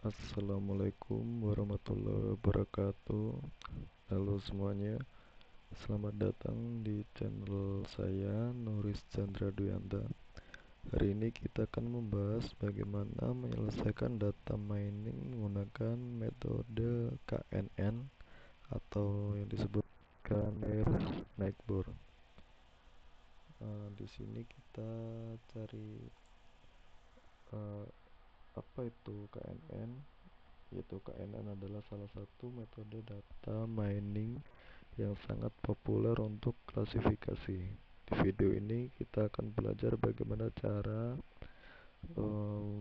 Assalamualaikum warahmatullahi wabarakatuh. Halo semuanya, selamat datang di channel saya Nuris Chandra Duyanta. Hari ini kita akan membahas bagaimana menyelesaikan data mining menggunakan metode KNN atau yang disebut Knairs Neighbor. Di sini kita cari eh, apa itu KNN. Yaitu KNN adalah salah satu metode data mining yang sangat populer untuk klasifikasi. Di video ini kita akan belajar bagaimana cara eh,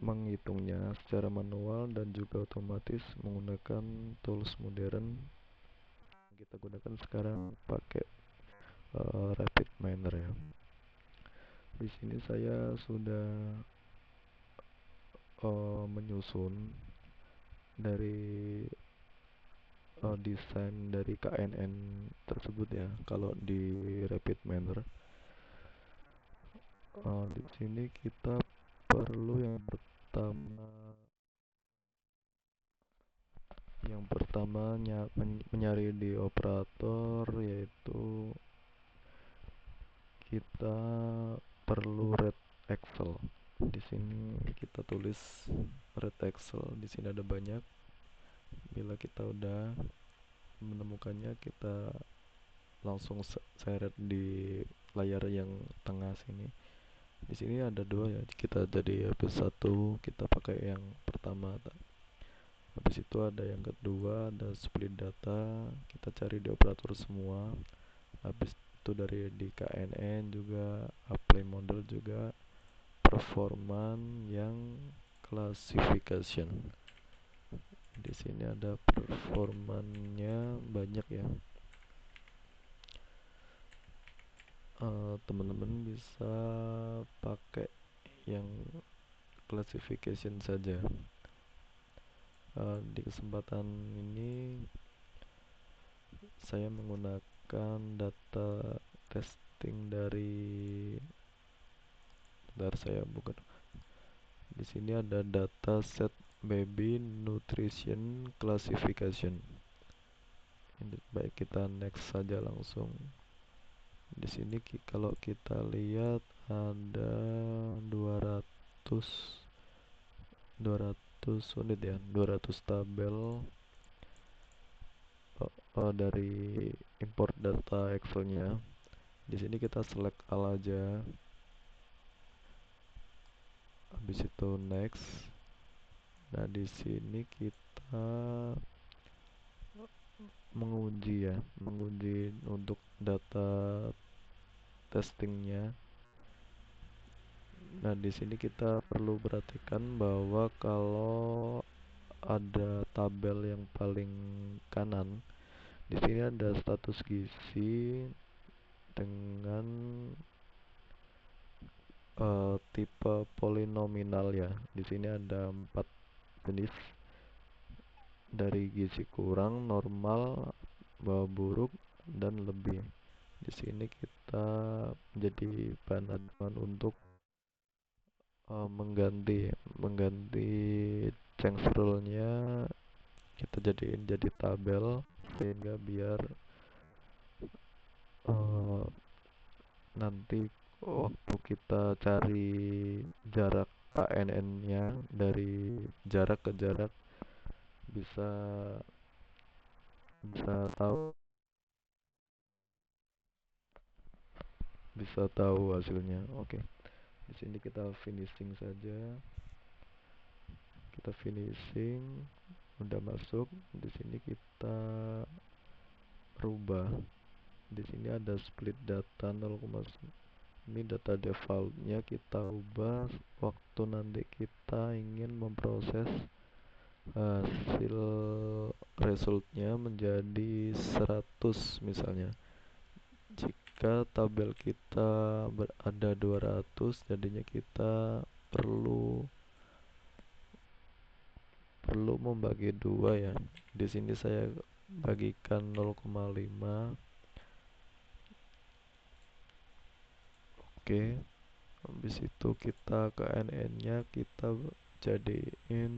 menghitungnya secara manual dan juga otomatis menggunakan tools modern yang kita gunakan sekarang pakai Rapid Miner ya. Di sini saya sudah menyusun dari desain dari KNN tersebut ya. Kalau di Rapid Miner, di sini kita perlu yang pertama mencari di operator, yaitu kita perlu red Excel. Di sini kita tulis red Excel. Di sini ada banyak. Bila kita udah menemukannya, kita langsung seret di layar yang tengah sini. Di sini ada dua ya, kita jadi habis satu kita pakai yang pertama. Habis itu ada yang kedua, ada split data, kita cari di operator semua. Habis itu dari di KNN juga, apply model juga, performance yang classification. Di sini ada performanya banyak ya. Teman-teman bisa pakai yang classification saja. Di kesempatan ini saya menggunakan data testing dari, bentar saya buka. Di sini ada data set baby nutrition classification. Ini baik, kita next saja langsung. Di sini kalau kita lihat ada 200 200 unit ya, 200 tabel dari import data Excelnya. Di sini kita select all aja. Habis itu next. Nah, di sini kita menguji untuk data testingnya. Nah, di sini kita perlu perhatikan bahwa kalau ada tabel yang paling kanan, di sini ada status gizi dengan tipe polinomial ya. Di sini ada 4 jenis, dari gizi kurang, normal, bawah buruk, dan lebih. Di sini kita menjadi bahan acuan untuk mengganti change rule-nya, kita jadiin jadi tabel sehingga biar uh, nanti waktu kita cari jarak KNN-nya dari jarak ke jarak bisa bisa tahu bisa tahu hasilnya. Oke, di sini kita finishing saja. Kita finishing, udah masuk. Di sini kita rubah. Di sini ada split data 0,9. Ini data defaultnya, kita ubah waktu nanti kita ingin memproses hasil resultnya menjadi 100 misalnya. Jika tabel kita berada 200, jadinya kita perlu perlu membagi dua ya. Di sini saya bagikan 0,5. Oke, habis itu kita ke NN nya kita jadiin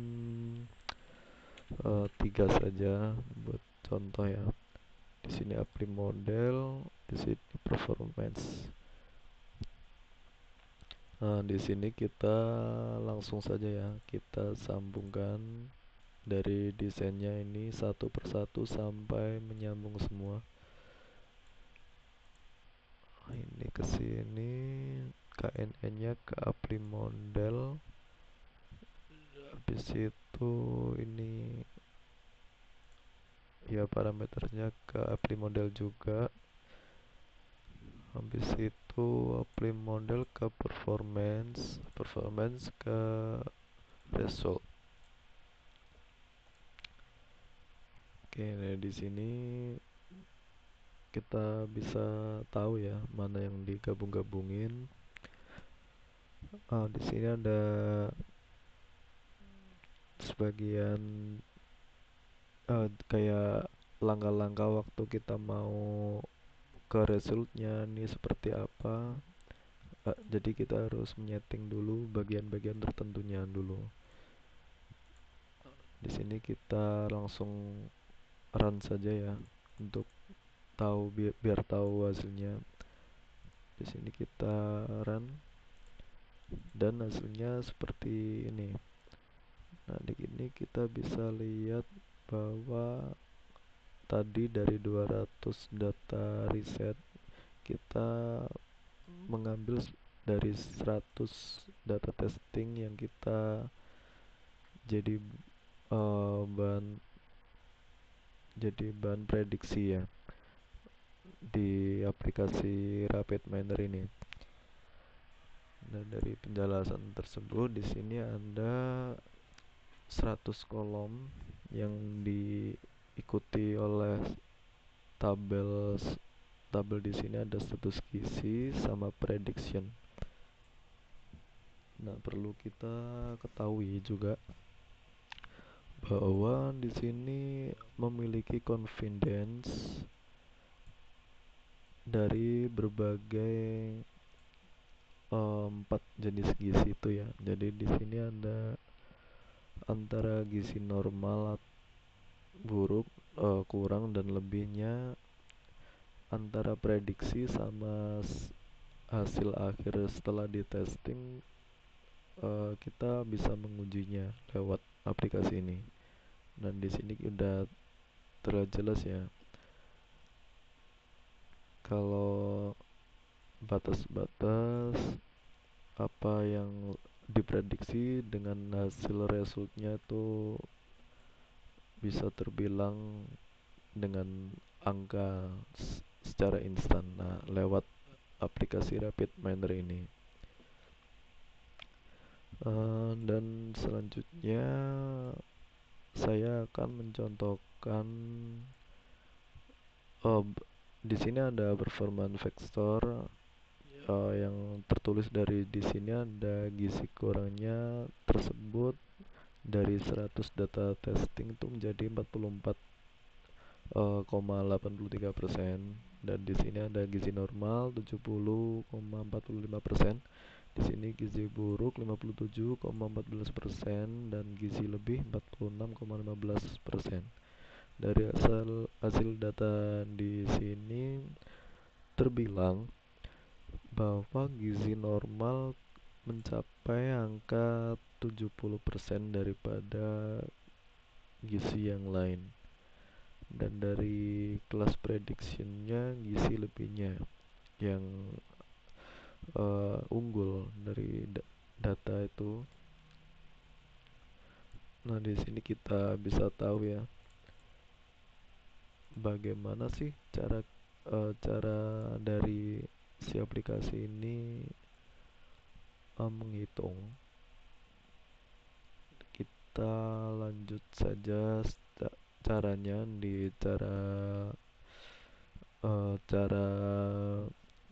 tiga saja buat contoh ya. Di sini apply model, di sini performance. Nah, di sini kita langsung saja ya, kita sambungkan dari desainnya ini satu persatu sampai menyambung semua. Ini ke sini, KNN-nya ke apply model, habis itu ini ya parameternya ke apply model juga, habis itu apply model ke performance ke result. Oke, nah di sini kita bisa tahu ya mana yang digabung-gabungin. Di sini ada sebagian kayak langkah-langkah waktu kita mau ke resultnya nih seperti apa. Jadi kita harus menyeting dulu bagian-bagian tertentunya dulu. Di sini kita langsung run saja ya untuk tahu biar tahu hasilnya. Di sini kita run dan hasilnya seperti ini. Nah, di sini kita bisa lihat bahwa tadi dari 200 data riset kita mengambil dari 100 data testing yang kita jadi bahan prediksi ya di aplikasi RapidMiner ini. Dan dari penjelasan tersebut di sini ada 100 kolom yang diikuti oleh tabel tabel di sini ada status gizi sama prediction. Nah, perlu kita ketahui juga bahwa di sini memiliki confidence dari berbagai empat jenis gizi itu ya. Jadi di sini ada antara gizi normal, buruk, kurang dan lebihnya, antara prediksi sama hasil akhir setelah di testing. Kita bisa mengujinya lewat aplikasi ini. Dan di sini udah terlihat jelas ya kalau batas-batas apa yang diprediksi dengan hasil resultnya itu bisa terbilang dengan angka secara instan. Nah, lewat aplikasi RapidMiner ini. Dan selanjutnya saya akan mencontohkan uh, di sini ada performance vector yang tertulis dari di sini ada gizi kurangnya tersebut dari 100 data testing itu menjadi 44,83%, dan di sini ada gizi normal 70,45%. Di sini gizi buruk 57,14% dan gizi lebih 46,15%. Dari hasil data di sini terbilang bahwa gizi normal mencapai angka 70% daripada gizi yang lain. Dan dari kelas prediksinya gizi lebihnya yang unggul dari data itu. Nah, di sini kita bisa tahu ya bagaimana sih cara dari si aplikasi ini menghitung. Kita lanjut saja caranya di cara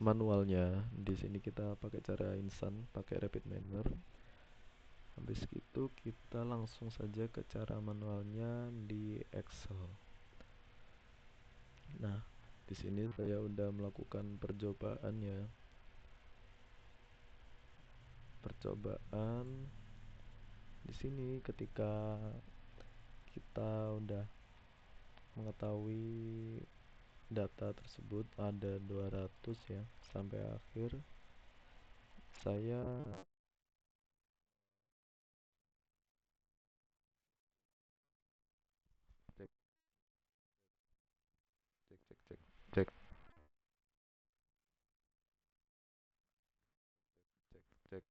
manualnya. Di sini kita pakai cara instan, pakai RapidMiner. Habis itu kita langsung saja ke cara manualnya di Excel. Nah, di sini saya udah melakukan percobaan ya. Percobaan Di sini ketika kita udah mengetahui data tersebut ada 200 ya, sampai akhir saya cek cek cek cek cek cek cek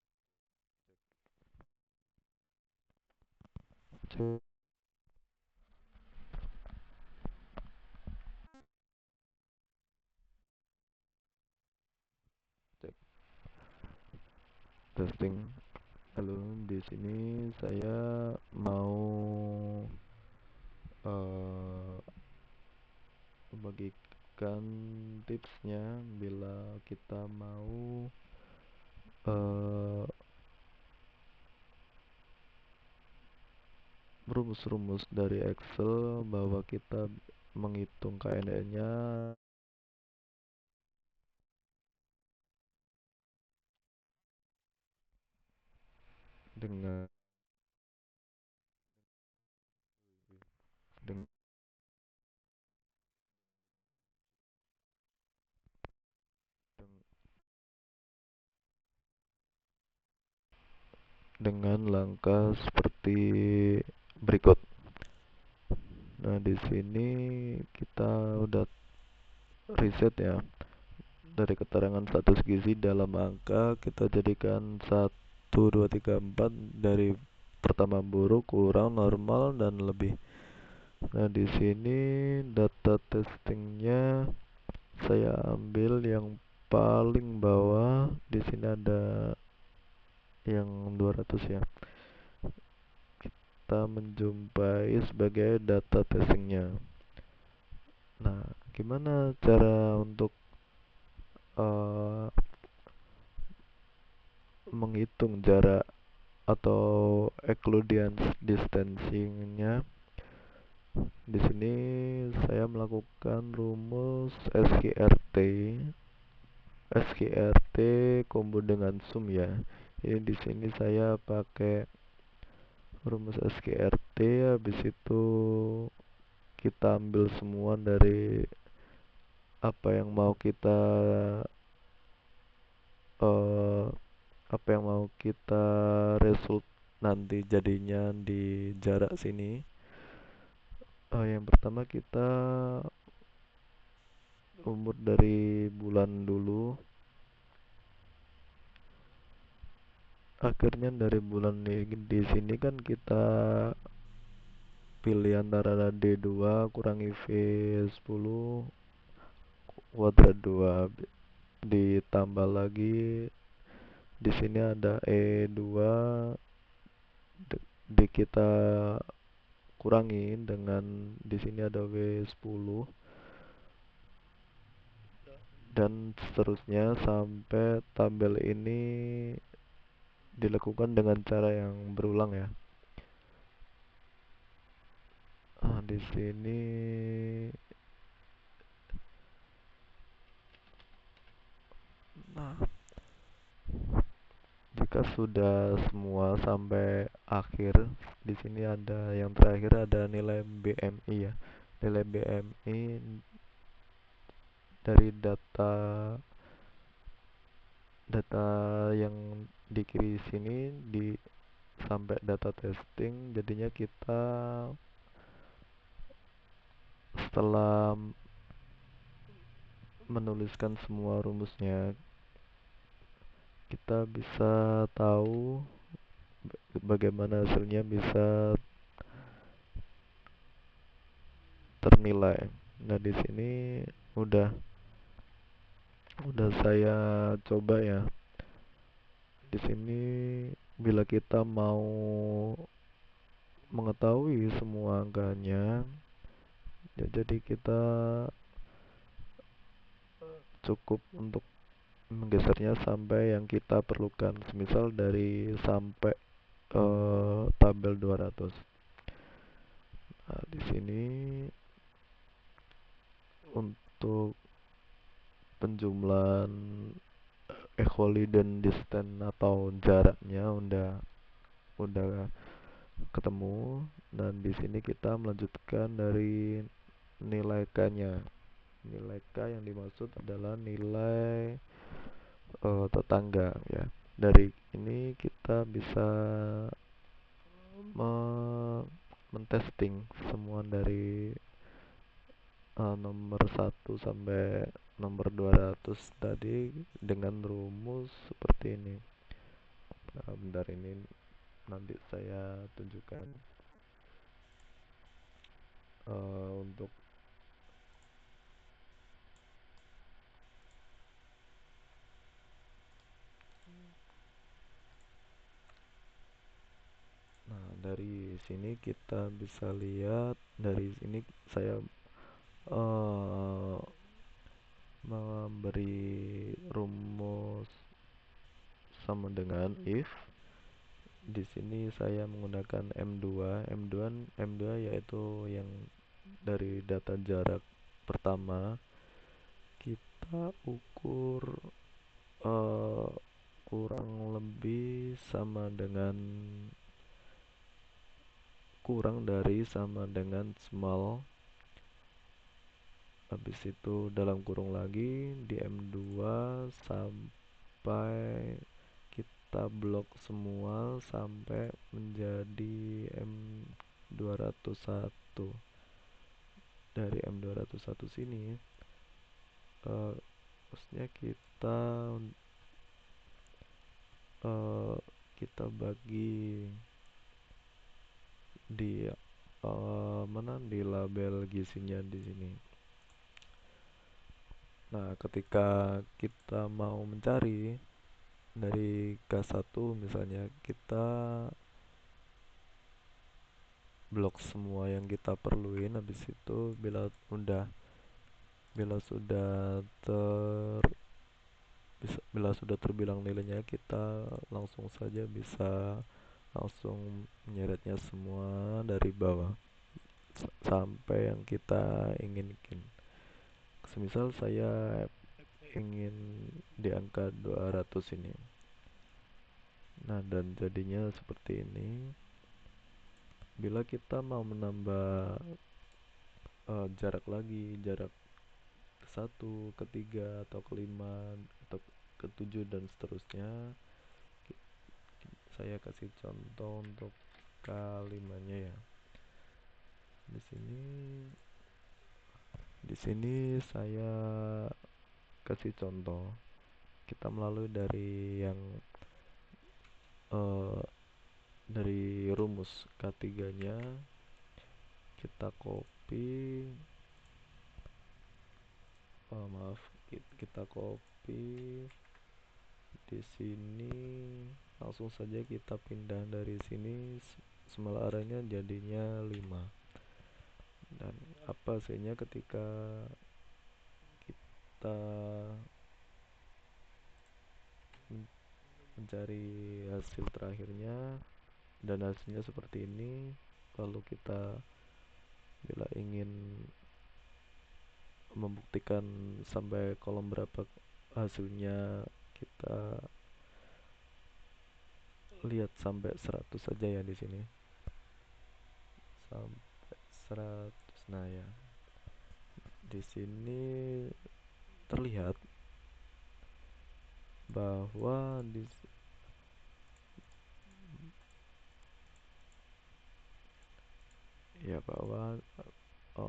cek cek testing. Halo, di sini saya mau eh, membagikan tipsnya bila kita mau eh, rumus-rumus dari Excel bahwa kita menghitung KNN-nya dengan dengan dengan langkah seperti berikut. Nah, di sini kita udah riset ya. Dari keterangan status gizi dalam angka kita jadikan 1, 2, 3, 4 dari pertama buruk, kurang, normal dan lebih. Nah, di sini data testingnya saya ambil yang paling bawah. Di sini ada yang 200 ya. Kita menjumpai sebagai data testingnya. Nah, gimana cara untuk uh, menghitung jarak atau Euclidean distancing-nya? Di sini saya melakukan rumus SQRT combo dengan sum ya. Ini di sini saya pakai rumus SQRT, habis itu kita ambil semua dari apa yang mau kita eh, apa yang mau kita result nanti jadinya di jarak sini. Yang pertama kita umur dari bulan dulu, akhirnya dari bulan ini. Di sini kan kita pilih antara D2 kurangi V10 kuadrat 2 ditambah lagi di sini ada E2 kita kurangi dengan di sini ada W10 dan seterusnya sampai tabel ini dilakukan dengan cara yang berulang ya. Di sini nah, jika sudah semua sampai akhir, di sini ada yang terakhir ada nilai BMI ya. Nilai BMI dari data data yang di kiri sini di sampai data testing, jadinya kita setelah menuliskan semua rumusnya kita bisa tahu bagaimana hasilnya bisa ternilai. Nah, di sini udah saya coba ya. Di sini bila kita mau mengetahui semua angkanya, ya jadi kita cukup untuk menggesernya sampai yang kita perlukan. Semisal dari sampai tabel 200. Nah, di sini untuk penjumlahan Euclidean distance atau jaraknya udah ketemu, dan di sini kita melanjutkan dari nilai K-nya. Nilai K yang dimaksud adalah nilai tetangga ya. Dari ini kita bisa mentesting semua dari nomor 1 sampai nomor 200 tadi dengan rumus seperti ini. Nah, bentar, ini nanti saya tunjukkan untuk nah, dari sini kita bisa lihat. Dari sini saya eh, memberi rumus sama dengan if. Di sini saya menggunakan M2. M2 yaitu yang dari data jarak pertama kita ukur eh, kurang lebih sama dengan kurang dari sama dengan small. Habis itu dalam kurung lagi di M2 sampai kita blok semua sampai menjadi M201. Dari M201 sini eh, maksudnya eh, kita bagi di mana di label gisinya di sini. Nah, ketika kita mau mencari dari K1 misalnya, kita blok semua yang kita perluin. Habis itu bila sudah ter bila sudah terbilang nilainya, kita langsung saja bisa langsung menyeretnya semua dari bawah sampai yang kita inginkan. Semisal saya ingin di angka 200 ini. Nah, dan jadinya seperti ini. Bila kita mau menambah jarak lagi, jarak ke satu, ketiga, atau kelima, atau ketujuh dan seterusnya, saya kasih contoh untuk K5-nya ya. Di sini di sini saya kasih contoh. Kita melalui eh, dari rumus K3-nya, kita copy maaf, kita copy di sini, langsung saja kita pindah dari sini, small arahnya jadinya 5. Dan apa hasilnya ketika kita mencari hasil terakhirnya, dan hasilnya seperti ini. Lalu kita bila ingin membuktikan sampai kolom berapa hasilnya, kita lihat sampai 100 saja ya di sini. Sampai 100. Nah ya, di sini terlihat bahwa bahwa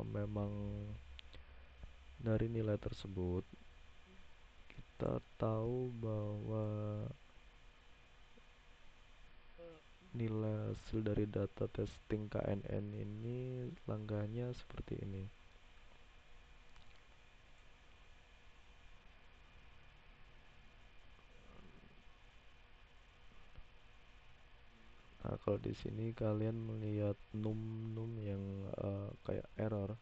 memang dari nilai tersebut kita tahu bahwa nilai hasil dari data testing KNN ini langganya seperti ini. Nah, kalau di sini kalian melihat num yang kayak error,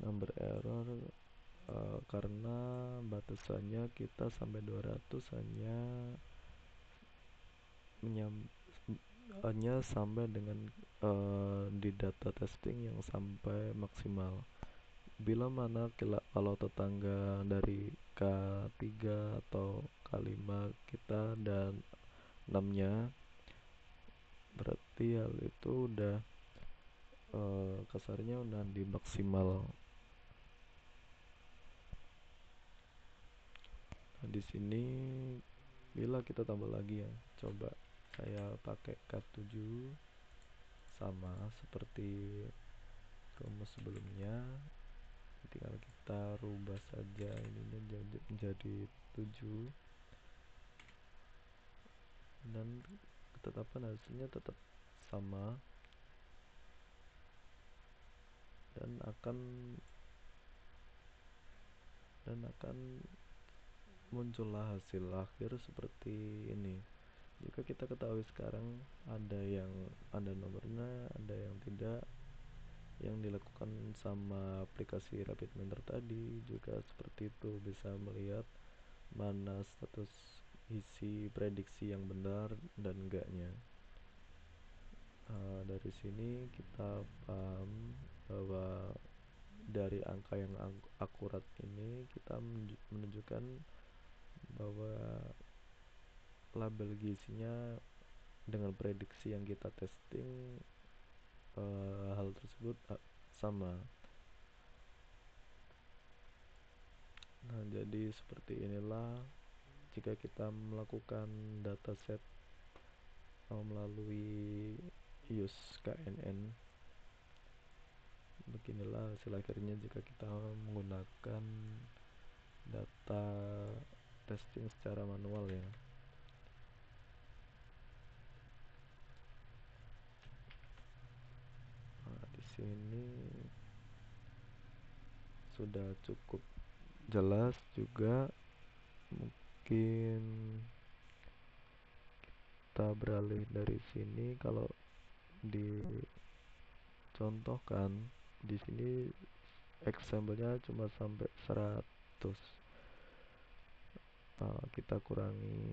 number error, karena batasannya kita sampai 200 hanya sampai dengan di data testing yang sampai maksimal. Bila mana kalau tetangga dari K3 atau K5 kita dan 6-nya Berarti hal itu udah kasarnya udah di maksimal. Nah, di sini bila kita tambah lagi ya, coba saya pakai cut 7 sama seperti rumus sebelumnya, tinggal kita rubah saja ininya menjadi 7 dan ketetapan hasilnya tetap sama dan akan muncullah hasil akhir seperti ini. Jika kita ketahui sekarang ada nomornya, ada yang tidak. Yang dilakukan sama aplikasi Rapid Mentor tadi juga seperti itu, bisa melihat mana status isi prediksi yang benar dan enggaknya. Dari sini kita paham bahwa dari angka yang akurat ini kita menunjukkan bahwa label gizinya dengan prediksi yang kita testing, hal tersebut sama. Nah, jadi seperti inilah jika kita melakukan dataset melalui use KNN. Beginilah hasil akhirnya jika kita menggunakan data testing secara manual ya. Nah, di sini sudah cukup jelas juga. Mungkin kita beralih dari sini. Kalau dicontohkan di sini example-nya cuma sampai 100. Kita kurangi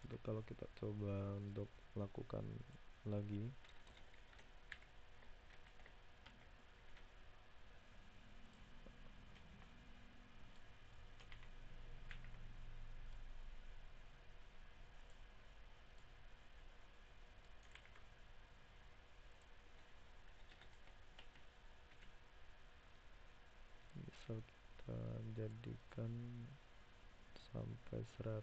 untuk kalau kita coba untuk melakukan lagi. Misal kita jadikan sampai 100.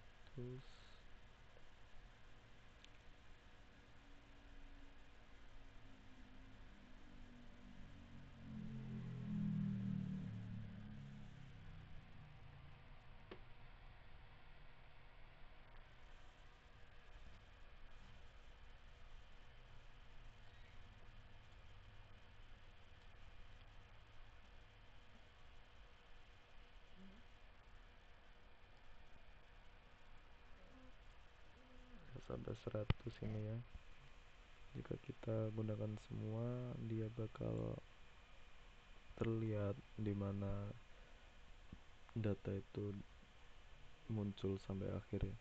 Sampai 100 ini ya, jika kita gunakan semua dia bakal terlihat di mana data itu muncul sampai akhir ya.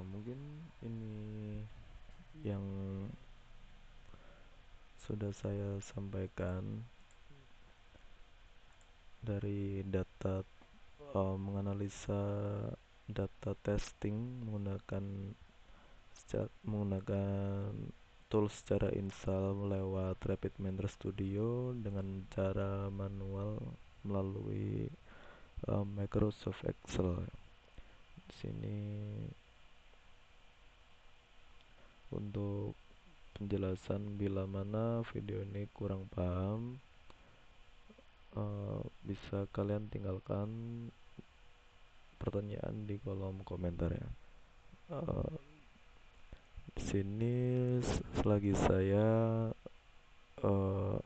Mungkin ini yang sudah saya sampaikan dari data, menganalisa data testing menggunakan tools secara install lewat Rapid Mentor Studio dengan cara manual melalui Microsoft Excel. Di sini untuk penjelasan bila mana video ini kurang paham, bisa kalian tinggalkan pertanyaan di kolom komentar ya. Di sini selagi saya uh,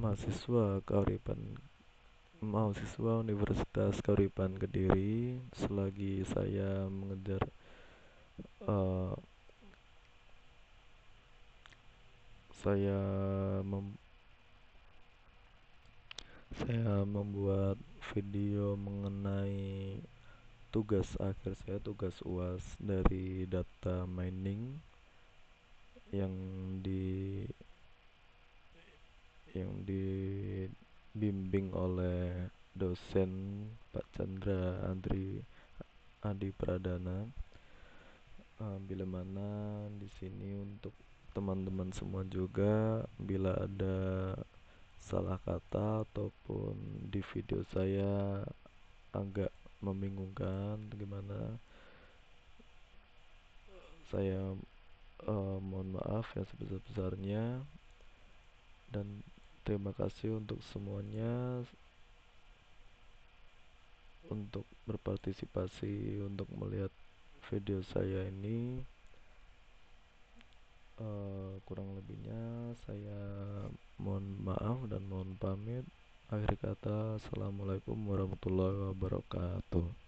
mahasiswa Universitas Kauripan Kediri, selagi saya mengejar Eh, saya mem- saya membuat video mengenai tugas akhir saya, tugas UAS dari data mining yang di yang dibimbing oleh dosen Pak Chandra Andri Adi Pradana. Bila mana di sini untuk teman-teman semua juga, bila ada salah kata ataupun di video saya agak membingungkan gimana, saya mohon maaf yang sebesar-besarnya, dan terima kasih untuk semuanya untuk berpartisipasi untuk melihat video saya ini. Kurang lebihnya saya mohon maaf dan mohon pamit. Akhir kata, assalamualaikum warahmatullahi wabarakatuh.